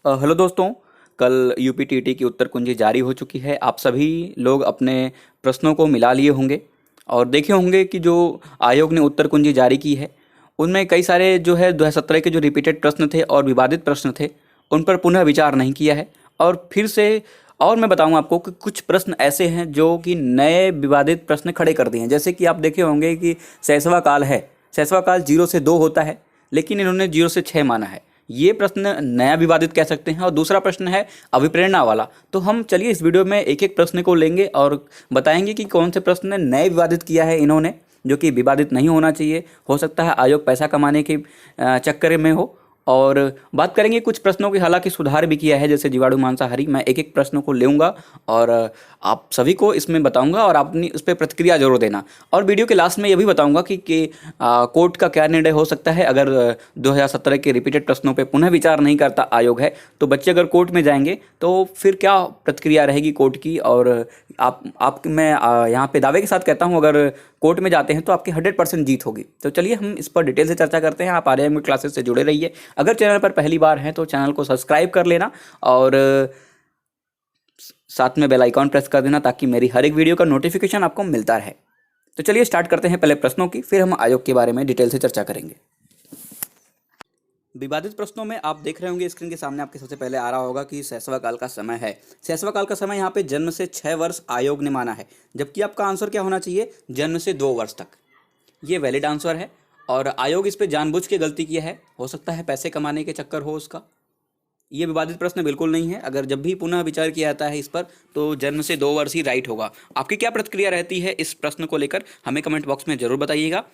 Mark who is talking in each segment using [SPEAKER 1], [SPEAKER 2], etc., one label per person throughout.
[SPEAKER 1] Hello दोस्तों। कल UPTT की उत्तर कुंजी जारी हो चुकी है। आप सभी लोग अपने प्रश्नों को मिला लिए होंगे और देखे होंगे कि जो आयोग ने उत्तर कुंजी जारी की है उनमें कई सारे जो है 2017 के जो रिपीटेड प्रश्न थे और विवादित प्रश्न थे उन पर पुनः विचार नहीं किया है। और फिर से और मैं बताऊंगा आपको कि कुछ प्रश्न ऐसे हैं जो कि नए विवादित प्रश्न खड़े कर दिए हैं। जैसे कि आप देखे होंगे कि शैशवा काल है, शैशवा काल 0 से 2 होता है लेकिन इन्होंने 0 से 6 माना है। ये प्रश्न नया विवादित कह सकते हैं। और दूसरा प्रश्न है अभिप्रेरणा वाला। तो हम चलिए इस वीडियो में एक एक प्रश्न को लेंगे और बताएंगे कि कौन से प्रश्न ने नए विवादित किया है इन्होंने, जो कि विवादित नहीं होना चाहिए। हो सकता है आयोग पैसा कमाने के चक्कर में हो। और बात करेंगे कुछ प्रश्नों की, हालांकि सुधार भी किया है, जैसे जीवाणु मांसाहारी। मैं एक एक प्रश्न को लूँगा और आप सभी को इसमें बताऊंगा और अपनी उस पर प्रतिक्रिया जरूर देना। और वीडियो के लास्ट में ये भी बताऊंगा कि कोर्ट का क्या निर्णय हो सकता है अगर 2017 के रिपीटेड प्रश्नों पे पुनः विचार नहीं करता आयोग है तो बच्चे अगर कोर्ट में जाएंगे तो फिर क्या प्रतिक्रिया रहेगी कोर्ट की। और आप मैं यहाँ पे दावे के साथ कहता हूँ अगर कोर्ट में जाते हैं तो आपकी 100% जीत होगी। तो चलिए हम इस पर डिटेल से चर्चा करते हैं। आप आर्यन क्लासेस से जुड़े रहिए। अगर चैनल पर पहली बार हैं तो चैनल को सब्सक्राइब कर लेना और साथ में बेल आइकॉन प्रेस कर देना ताकि मेरी हर एक वीडियो का नोटिफिकेशन आपको मिलता रहे। तो चलिए स्टार्ट करते हैं पहले प्रश्नों की, फिर हम आयोग के बारे में डिटेल से चर्चा करेंगे। विवादित प्रश्नों में आप देख रहे होंगे स्क्रीन के सामने आपके सबसे पहले आ रहा होगा कि शैशवा काल का समय है। शैशवा काल का समय यहाँ पे जन्म से 6 वर्ष आयोग ने माना है, जबकि आपका आंसर क्या होना चाहिए, जन्म से 2 वर्ष तक। ये वैलिड आंसर है और आयोग इस पे जानबूझ के गलती किया है। हो सकता है पैसे कमाने के चक्कर हो उसका। ये विवादित प्रश्न बिल्कुल नहीं है। अगर जब भी पुनः विचार किया जाता है इस पर तो जन्म से 2 वर्ष ही राइट होगा। आपकी क्या प्रतिक्रिया रहती है इस प्रश्न को लेकर, हमें कमेंट बॉक्स में जरूर बताइएगा।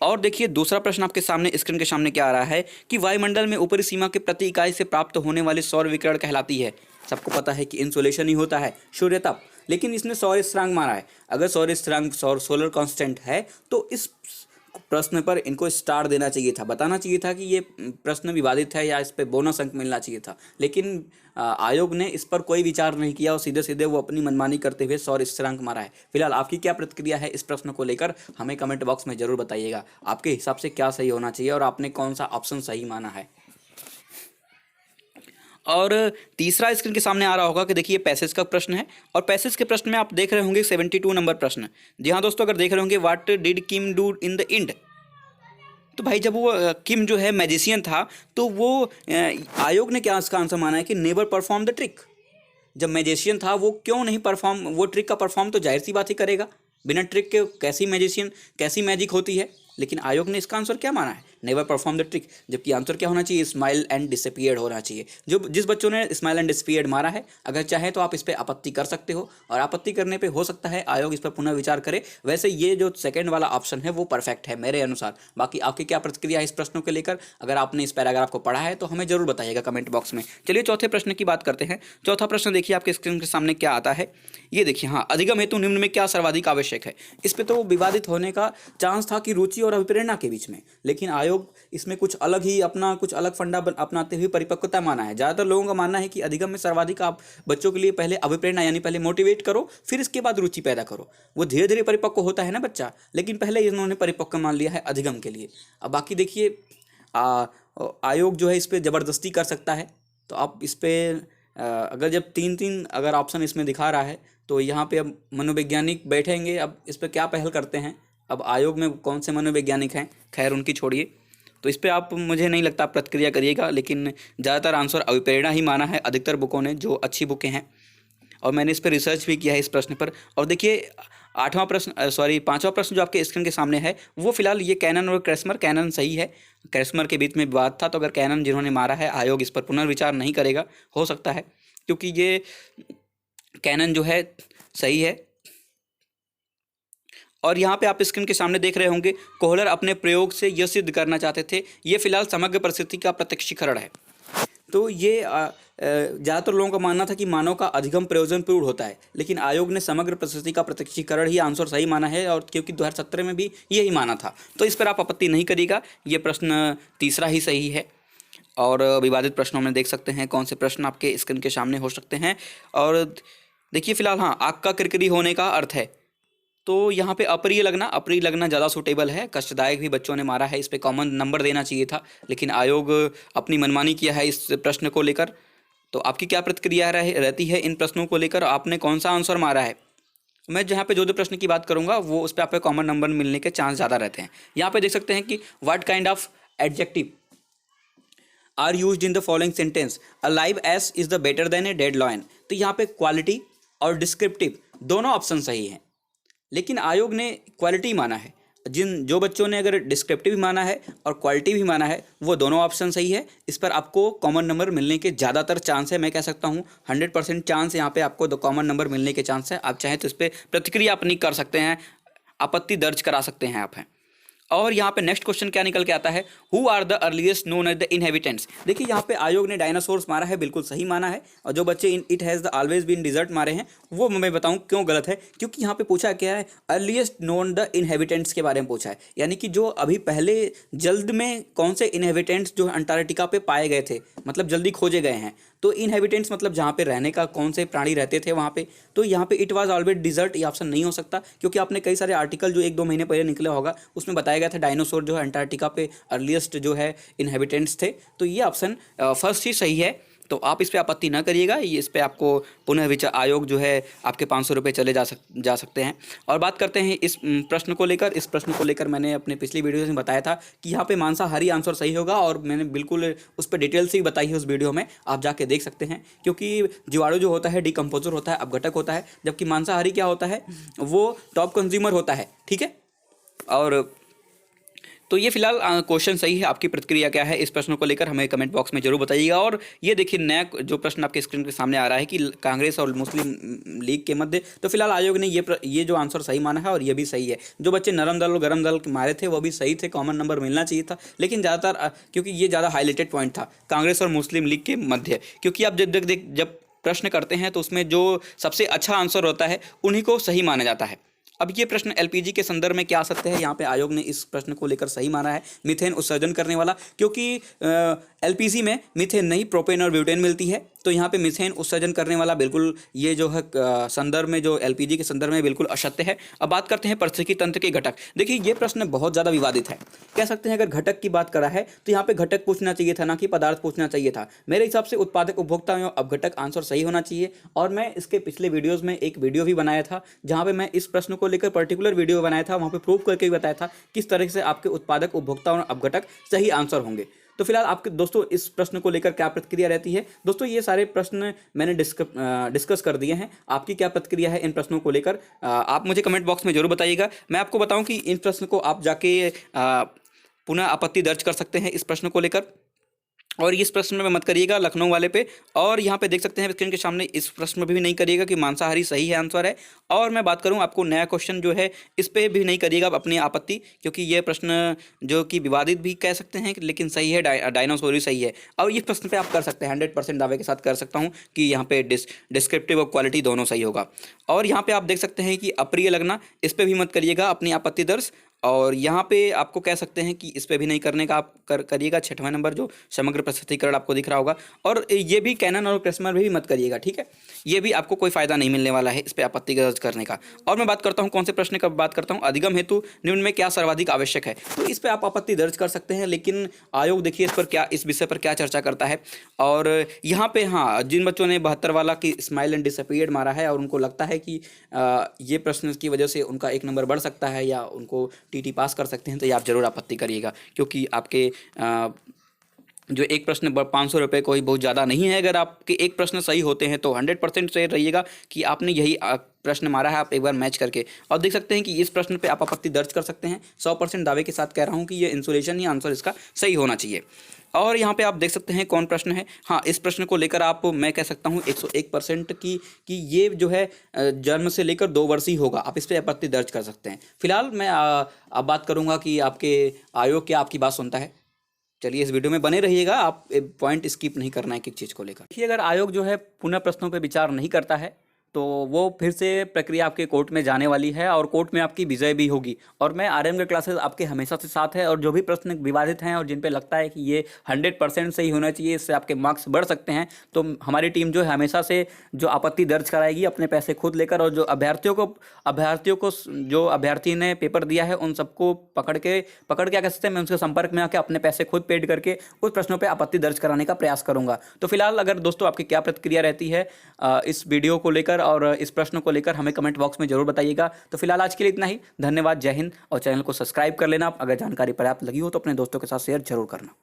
[SPEAKER 1] और देखिए दूसरा प्रश्न आपके सामने स्क्रीन के सामने क्या आ रहा है कि वायुमंडल में ऊपरी सीमा के प्रति इकाई से प्राप्त होने वाली सौर विकिरण कहलाती है। सबको पता है कि इंसोलेशन ही होता है, सूर्यताप, लेकिन इसने सौर स्थिरांक माना है। अगर सौर स्थिरांक सोलर कांस्टेंट है तो इस प्रश्न पर इनको स्टार देना चाहिए था, बताना चाहिए था कि ये प्रश्न विवादित है या इस पे बोनस अंक मिलना चाहिए था। लेकिन आयोग ने इस पर कोई विचार नहीं किया और सीधे सीधे वो अपनी मनमानी करते हुए सौर स्थिरांक मारा है। फिलहाल आपकी क्या प्रतिक्रिया है इस प्रश्न को लेकर, हमें कमेंट बॉक्स में जरूर बताइएगा। आपके हिसाब से क्या सही होना चाहिए और आपने कौन सा ऑप्शन सही माना है। और तीसरा स्क्रीन के सामने आ रहा होगा कि देखिए पैसेज का प्रश्न है और पैसेज के प्रश्न में आप देख रहे होंगे 72 नंबर प्रश्न। जी हाँ दोस्तों, अगर देख रहे होंगे what did Kim do in the end, तो भाई जब वो किम जो है मैजिशियन था तो वो आयोग ने क्या इसका आंसर माना है कि नेवर परफॉर्म द ट्रिक। जब मैजिशियन था वो क्यों नहीं परफॉर्म, वो ट्रिक का परफॉर्म तो जाहिर सी बात ही करेगा, बिना ट्रिक के कैसी मैजिशियन कैसी मैजिक होती है। लेकिन आयोग ने इसका आंसर क्या माना है, नेवर परफॉर्म द ट्रिक, जबकि आंसर क्या होना चाहिए, स्माइल एंड डिसअपीयर्ड होना चाहिए। जो जिस बच्चों ने स्माइल एंड डिसअपीयर्ड मारा है, अगर चाहे तो आप इस पर आपत्ति कर सकते हो और आपत्ति करने पे हो सकता है आयोग इस पर पुनः विचार करे। वैसे ये जो सेकंड वाला ऑप्शन है वो परफेक्ट है मेरे अनुसार। बाकी आपकी क्या प्रतिक्रिया है इस प्रश्नों को लेकर, अगर आपने इस पैराग्राफ को पढ़ा है तो हमें जरूर बताइएगा कमेंट बॉक्स में। चलिए चौथे प्रश्न की बात करते हैं। चौथा प्रश्न देखिए आपके स्क्रीन के सामने क्या आता है, ये देखिए। हाँ, अधिगम हेतु निम्न में क्या सर्वाधिक आवश्यक है। इस पे तो विवादित होने का चांस था कि रुचि और अभिप्रेरणा के बीच में, लेकिन आयोग इसमें कुछ अलग ही अपना कुछ अलग फंडा अपनाते हुए परिपक्वता माना है। ज़्यादातर लोगों का मानना है कि अधिगम में सर्वाधिक आप बच्चों के लिए पहले अभिप्रेरणा यानी पहले मोटिवेट करो, फिर इसके बाद रुचि पैदा करो। वो धीरे धीरे परिपक्व होता है ना बच्चा, लेकिन पहले इन्होंने परिपक्व मान लिया है अधिगम के लिए। अब बाकी देखिए आयोग जो है इस पर ज़बरदस्ती कर सकता है। तो आप इस पर अगर जब तीन तीन अगर ऑप्शन इसमें दिखा रहा है तो यहाँ पे अब मनोवैज्ञानिक बैठेंगे, अब इस पर क्या पहल करते हैं। अब आयोग में कौन से मनोवैज्ञानिक हैं, खैर उनकी छोड़िए। तो इस पर आप, मुझे नहीं लगता आप प्रतिक्रिया करिएगा, लेकिन ज़्यादातर आंसर अभिप्रेरणा ही माना है अधिकतर बुकों ने जो अच्छी बुकें हैं। और मैंने इस पर रिसर्च भी किया है इस प्रश्न पर। और देखिए पांचवा प्रश्न जो आपके स्क्रीन के सामने है वो फिलहाल ये कैनन और क्रेस्मर, कैनन सही है, क्रेस्मर के बीच में विवाद था। तो अगर कैनन जिन्होंने मारा है, आयोग इस पर पुनर्विचार नहीं करेगा, हो सकता है, क्योंकि ये कैनन जो है सही है। और यहाँ पे आप स्क्रीन के सामने देख रहे होंगे कोहलर अपने प्रयोग से यह सिद्ध करना चाहते थे, ये फिलहाल समग्र परिस्थिति का प्रत्यक्षीकरण है। तो ये ज़्यादातर लोगों का मानना था कि मानव का अधिगम प्रयोजनपूर्ण होता है, लेकिन आयोग ने समग्र परिस्थिति का प्रत्यक्षीकरण ही आंसर सही माना है। और क्योंकि 2017 में भी यही माना था, तो इस पर आप आपत्ति नहीं करिएगा। ये प्रश्न तीसरा ही सही है। और विवादित प्रश्नों में देख सकते हैं कौन से प्रश्न आपके स्क्रीन के सामने हो सकते हैं। और देखिए फिलहाल, हाँ, आग का किरकिरी होने का अर्थ है, तो यहाँ पे अप्रिय लगना ज़्यादा सूटेबल है। कष्टदायक भी बच्चों ने मारा है, इस पे कॉमन नंबर देना चाहिए था, लेकिन आयोग अपनी मनमानी किया है इस प्रश्न को लेकर। तो आपकी क्या प्रतिक्रिया रहती है इन प्रश्नों को लेकर, आपने कौन सा आंसर मारा है। मैं जहाँ पे जो प्रश्न की बात करूँगा वो उस पर आप पे कॉमन नंबर मिलने के चांस ज़्यादा रहते हैं। यहाँ पे देख सकते हैं कि what kind of adjective are used in the following sentence, a live ass is the better than a dead lion. तो यहाँ पे क्वालिटी और डिस्क्रिप्टिव दोनों ऑप्शन सही हैं, लेकिन आयोग ने क्वालिटी माना है। जो बच्चों ने अगर डिस्क्रिप्टिव माना है और क्वालिटी भी माना है वो दोनों ऑप्शन सही है। इस पर आपको कॉमन नंबर मिलने के ज़्यादातर चांस है, मैं कह सकता हूँ 100% चांस यहाँ पे आपको कॉमन नंबर मिलने के चांस है। आप चाहें तो इस पर प्रतिक्रिया अपनी कर सकते हैं, आपत्ति दर्ज करा सकते हैं आप हैं। और यहाँ पे नेक्स्ट क्वेश्चन क्या निकल के आता है, who are the earliest known as the inhabitants. देखिए यहाँ पे आयोग ने डायनासोर्स मारा है, बिल्कुल सही माना है। और जो बच्चे it has the always been desert मारे हैं वो मैं बताऊँ क्यों गलत है, क्योंकि यहाँ पे पूछा क्या है, अर्लीस्ट नोन द इनहेबिटेंट्स के बारे में पूछा है, यानी कि जो अभी पहले जल्द में कौन से इनहेबिटेंट्स जो अंटार्कटिका पे पाए गए थे, मतलब जल्दी खोजे गए हैं। तो इनहेबिटेंट्स मतलब जहाँ पे रहने का कौन से प्राणी रहते थे वहाँ पे। तो यहाँ पे इट वाज ऑलवेज डिजर्ट ये ऑप्शन नहीं हो सकता, क्योंकि आपने कई सारे आर्टिकल जो 1-2 महीने पहले निकला होगा उसमें बताया गया था डायनासोर जो है अंटार्कटिका पे अर्लीस्ट जो है इनहेबिटेंट्स थे। तो ये ऑप्शन फर्स्ट ही सही है। तो आप इस पर आपत्ति ना करिएगा, ये इस पर आपको पुनः विचार आयोग जो है आपके 500 रुपये चले जा सकते हैं। और बात करते हैं इस प्रश्न को लेकर। इस प्रश्न को लेकर मैंने अपने पिछली वीडियो में बताया था कि यहाँ पे मांसाहारी आंसर सही होगा, और मैंने बिल्कुल उस पर डिटेल से ही बताई है उस वीडियो में, आप जाके देख सकते हैं। क्योंकि जीवाणु जो होता है डिकम्पोजर होता है, अपघटक होता है, जबकि मांसाहारी क्या होता है, वो टॉप कंज्यूमर होता है। ठीक है, और तो ये फिलहाल क्वेश्चन सही है। आपकी प्रतिक्रिया क्या है इस प्रश्न को लेकर हमें कमेंट बॉक्स में जरूर बताइएगा। और ये देखिए नया जो प्रश्न आपके स्क्रीन के सामने आ रहा है कि कांग्रेस और मुस्लिम लीग के मध्य, तो फिलहाल आयोग ने ये जो आंसर सही माना है और ये भी सही है। जो बच्चे नरम दल और गरम दल मारे थे वो भी सही थे, कॉमन नंबर मिलना चाहिए था, लेकिन ज़्यादातर क्योंकि ये ज़्यादा हाईलाइटेड पॉइंट था कांग्रेस और मुस्लिम लीग के मध्य, क्योंकि आप जब प्रश्न करते हैं तो उसमें जो सबसे अच्छा आंसर होता है उन्हीं को सही माना जाता है। अब ये प्रश्न एलपीजी के संदर्भ में क्या आ सकते हैं, यहाँ पे आयोग ने इस प्रश्न को लेकर सही माना है, मीथेन उत्सर्जन करने वाला, क्योंकि एलपीजी में मीथेन नहीं प्रोपेन और ब्यूटेन मिलती है। तो यहाँ पे मीथेन उत्सर्जन करने वाला बिल्कुल ये जो है संदर्भ में जो एलपीजी के संदर्भ में बिल्कुल असत्य है। अब बात करते हैं पारिस्थितिकी तंत्र के घटक। देखिए ये प्रश्न बहुत ज़्यादा विवादित है, कह सकते हैं अगर घटक की बात करा है तो यहाँ पे घटक पूछना चाहिए था, ना कि पदार्थ पूछना चाहिए था। मेरे हिसाब से उत्पादक उपभोक्ता एवं अपघटक आंसर सही होना चाहिए। और मैं इसके पिछले वीडियोज़ में एक वीडियो भी बनाया था जहाँ पे मैं इस प्रश्न को लेकर पर्टिकुलर वीडियो बनाया था, वहाँ पे प्रूव करके भी बताया था किस तरह से आपके उत्पादक उपभोक्ता और अपघटक सही आंसर होंगे। तो फिलहाल आपके दोस्तों इस प्रश्न को लेकर क्या प्रतिक्रिया रहती है। दोस्तों ये सारे प्रश्न मैंने डिस्कस कर दिए हैं, आपकी क्या प्रतिक्रिया है इन प्रश्नों को लेकर, आप मुझे कमेंट बॉक्स में जरूर बताइएगा। मैं आपको बताऊं कि इन प्रश्न को आप जाके पुनः आपत्ति दर्ज कर सकते हैं इस प्रश्न को लेकर, और इस प्रश्न में मत करिएगा लखनऊ वाले पे। और यहाँ पे देख सकते हैं स्क्रीन के सामने इस प्रश्न में भी नहीं करिएगा कि मांसाहारी सही है आंसर है। और मैं बात करूँ आपको नया क्वेश्चन जो है इस पे भी नहीं करिएगा अपनी आपत्ति, क्योंकि ये प्रश्न जो कि विवादित भी कह सकते हैं लेकिन सही है, डायनासोर ही सही है। और इस प्रश्न पर आप कर सकते हैं 100% दावे के साथ कर सकता हूँ कि यहाँ पे डिस्क्रिप्टिव और क्वालिटी दोनों सही होगा। और यहाँ पर आप देख सकते हैं कि अप्रिय लगना, इस पर भी मत करिएगा अपनी आपत्ति दर्ज। और यहाँ पे आपको कह सकते हैं कि इस पे भी नहीं करने का आप करिएगा 6वां नंबर जो समग्र प्रस्तुतीकरण आपको दिख रहा होगा। और ये भी कैनन और प्रेसमर भी मत करिएगा, ठीक है, ये भी आपको कोई फायदा नहीं मिलने वाला है इस पे आपत्ति दर्ज करने का। और मैं बात करता हूँ कौन से प्रश्न का बात करता हूँ, अधिगम हेतु निम्न में क्या सर्वाधिक आवश्यक है। तो इस पर आप आपत्ति दर्ज कर सकते हैं, लेकिन आयोग देखिए इस विषय पर क्या चर्चा करता है। और यहाँ पे हाँ, जिन बच्चों ने 72 वाला की स्माइल एंड डिसअपीयर्ड मारा है और उनको लगता है कि ये प्रश्न की वजह से उनका 1 नंबर बढ़ सकता है या उनको टीटी पास कर सकते हैं, तो ये आप जरूर आपत्ति करिएगा, क्योंकि आपके जो एक प्रश्न 500 रुपये कोई बहुत ज़्यादा नहीं है। अगर आपके एक प्रश्न सही होते हैं तो 100% सही रहिएगा कि आपने यही प्रश्न मारा है, आप एक बार मैच करके। और देख सकते हैं कि इस प्रश्न पे आप आपत्ति दर्ज कर सकते हैं। 100% दावे के साथ कह रहा हूँ कि ये इंसुलेशन ही आंसर इसका सही होना चाहिए। और यहाँ पे आप देख सकते हैं कौन प्रश्न है। हाँ, इस प्रश्न को लेकर आप मैं कह सकता हूँ 101% की कि ये जो है जन्म से लेकर 2 वर्ष ही होगा, आप इस पर आपत्ति दर्ज कर सकते हैं। फिलहाल मैं अब बात करूँगा कि आपके आयोग क्या आपकी बात सुनता है। चलिए इस वीडियो में बने रहिएगा, आप पॉइंट स्किप नहीं करना है किस चीज़ को लेकर। देखिए अगर आयोग जो है पुनः प्रश्नों पर विचार नहीं करता है तो वो फिर से प्रक्रिया आपके कोर्ट में जाने वाली है और कोर्ट में आपकी विजय भी होगी। और मैं आर्यन के क्लासेस आपके हमेशा से साथ है, और जो भी प्रश्न विवादित हैं और जिन पे लगता है कि ये 100% सही होना चाहिए, इससे आपके मार्क्स बढ़ सकते हैं, तो हमारी टीम जो है हमेशा से जो आपत्ति दर्ज कराएगी अपने पैसे खुद लेकर, और जो अभ्यर्थियों को जो अभ्यर्थी ने पेपर दिया है उन सबको पकड़ के क्या कह सकते हैं, मैं उनके संपर्क में आकर अपने पैसे खुद पेड करके उस प्रश्नों पर आपत्ति दर्ज कराने का प्रयास करूंगा। तो फिलहाल अगर दोस्तों आपकी क्या प्रतिक्रिया रहती है इस वीडियो को लेकर और इस प्रश्न को लेकर, हमें कमेंट बॉक्स में जरूर बताइएगा। तो फिलहाल आज के लिए इतना ही, धन्यवाद, जय हिंद। और चैनल को सब्सक्राइब कर लेना, अगर जानकारी पर्याप्त लगी हो तो अपने दोस्तों के साथ शेयर जरूर करना।